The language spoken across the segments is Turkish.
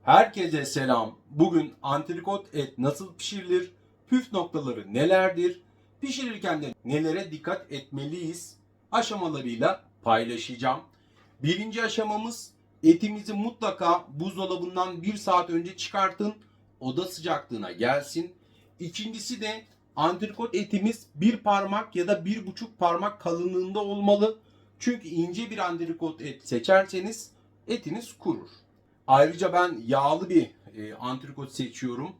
Herkese selam. Bugün antrikot et nasıl pişirilir? Püf noktaları nelerdir? Pişirirken de nelere dikkat etmeliyiz? Aşamalarıyla paylaşacağım. Birinci aşamamız, etimizi mutlaka buzdolabından 1 saat önce çıkartın. Oda sıcaklığına gelsin. İkincisi de antrikot etimiz bir parmak ya da 1,5 parmak kalınlığında olmalı. Çünkü ince bir antrikot et seçerseniz etiniz kurur. Ayrıca ben yağlı bir antrikot seçiyorum.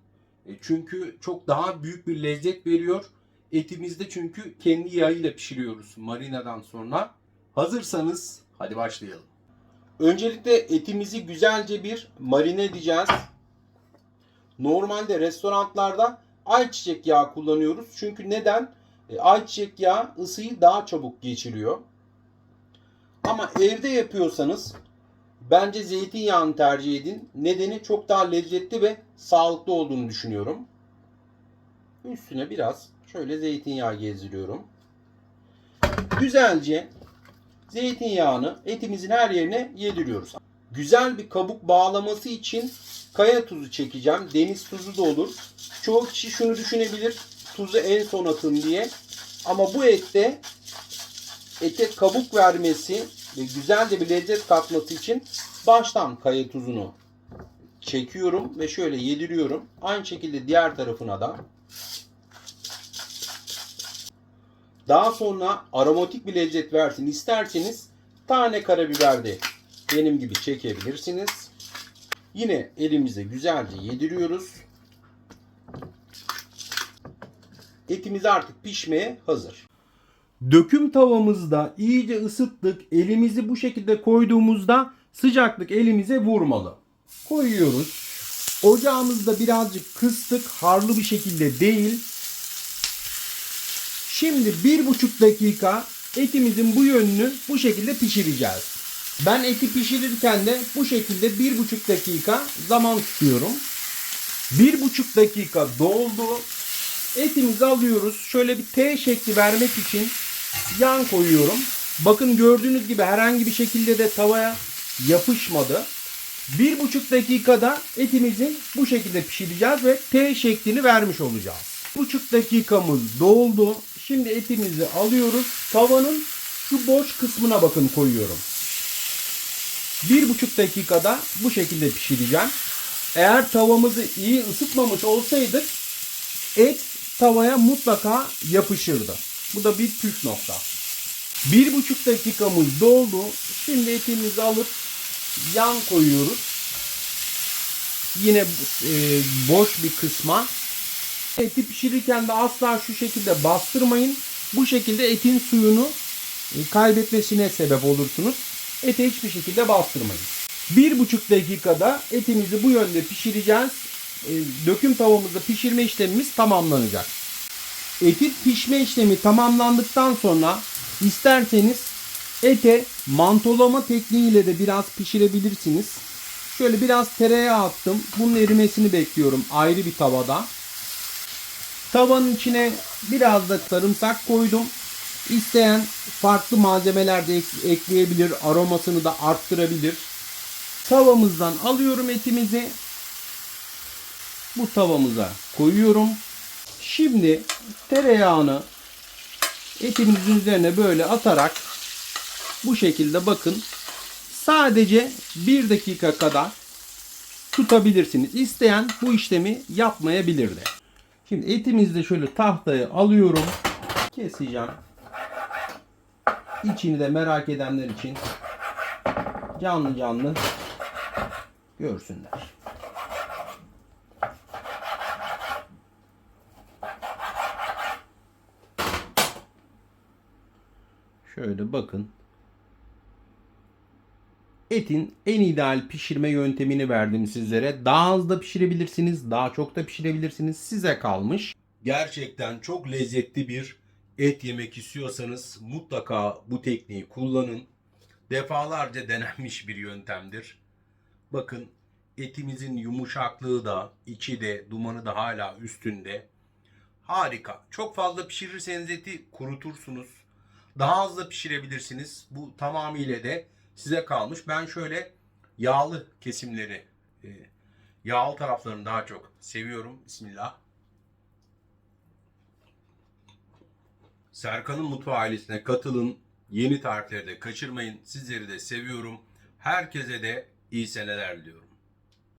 Çünkü çok daha büyük bir lezzet veriyor. Etimizde çünkü kendi yağıyla pişiriyoruz marineden sonra. Hazırsanız hadi başlayalım. Öncelikle etimizi güzelce bir marine edeceğiz. Normalde restoranlarda ayçiçek yağı kullanıyoruz. Çünkü neden? Ayçiçek yağı ısıyı daha çabuk geçiriyor. Ama evde yapıyorsanız bence zeytinyağını tercih edin. Nedeni çok daha lezzetli ve sağlıklı olduğunu düşünüyorum. Üstüne biraz şöyle zeytinyağı gezdiriyorum. Güzelce zeytinyağını etimizin her yerine yediriyoruz. Güzel bir kabuk bağlaması için kaya tuzu çekeceğim. Deniz tuzu da olur. Çoğu kişi şunu düşünebilir: tuzu en son atın diye. Ama bu ete kabuk vermesi ve güzel de bir lezzet katması için baştan kaya tuzunu çekiyorum ve şöyle yediriyorum. Aynı şekilde diğer tarafına da. Daha sonra aromatik bir lezzet versin isterseniz tane karabiber de benim gibi çekebilirsiniz. Yine elimize güzelce yediriyoruz. Etimiz artık pişmeye hazır. Döküm tavamızda iyice ısıttık. Elimizi bu şekilde koyduğumuzda sıcaklık elimize vurmalı. Koyuyoruz. Ocağımızda birazcık kıstık. Harlı bir şekilde değil. Şimdi 1,5 dakika etimizin bu yönünü bu şekilde pişireceğiz. Ben eti pişirirken de bu şekilde 1,5 dakika zaman tutuyorum. 1,5 dakika doldu. Etimizi alıyoruz. Şöyle bir T şekli vermek için yan koyuyorum. Bakın gördüğünüz gibi herhangi bir şekilde de tavaya yapışmadı. 1,5 dakikada etimizi bu şekilde pişireceğiz ve T şeklini vermiş olacağız. 1,5 dakikamız doldu. Şimdi etimizi alıyoruz. Tavanın şu boş kısmına bakın koyuyorum. 1,5 dakikada bu şekilde pişireceğim. Eğer tavamızı iyi ısıtmamış olsaydık et tavaya mutlaka yapışırdı. Bu da bir püf nokta. 1,5 dakikamız doldu. Şimdi etimizi alıp yan koyuyoruz. Yine boş bir kısma. Eti pişirirken de asla şu şekilde bastırmayın. Bu şekilde etin suyunu kaybetmesine sebep olursunuz. Ete hiçbir şekilde bastırmayın. 1,5 dakikada etimizi bu yönde pişireceğiz. Döküm tavamızda pişirme işlemimiz tamamlanacak. Etin pişme işlemi tamamlandıktan sonra isterseniz ete mantolama tekniğiyle de biraz pişirebilirsiniz. Şöyle biraz tereyağı attım. Bunun erimesini bekliyorum ayrı bir tavada. Tavanın içine biraz da sarımsak koydum. İsteyen farklı malzemeler de ekleyebilir. Aromasını da arttırabilir. Tavamızdan alıyorum etimizi. Bu tavamıza koyuyorum. Şimdi tereyağını etimizin üzerine böyle atarak bu şekilde bakın sadece 1 dakika kadar tutabilirsiniz. İsteyen bu işlemi yapmayabilir de. Şimdi etimizi de şöyle tahtaya alıyorum. Keseceğim. İçini de merak edenler için canlı canlı görsünler. Şöyle bakın. Etin en ideal pişirme yöntemini verdim sizlere. Daha az da pişirebilirsiniz, daha çok da pişirebilirsiniz. Size kalmış. Gerçekten çok lezzetli bir et yemek istiyorsanız mutlaka bu tekniği kullanın. Defalarca denenmiş bir yöntemdir. Bakın etimizin yumuşaklığı da, içi de, dumanı da hala üstünde. Harika. Çok fazla pişirirseniz eti kurutursunuz. Daha az da pişirebilirsiniz. Bu tamamıyla de size kalmış. Ben şöyle yağlı kesimleri Yağlı taraflarını daha çok seviyorum. Bismillah. Serkan'ın Mutfağı ailesine katılın. Yeni tarifleri de kaçırmayın. Sizleri de seviyorum. Herkese de iyi seneler diliyorum.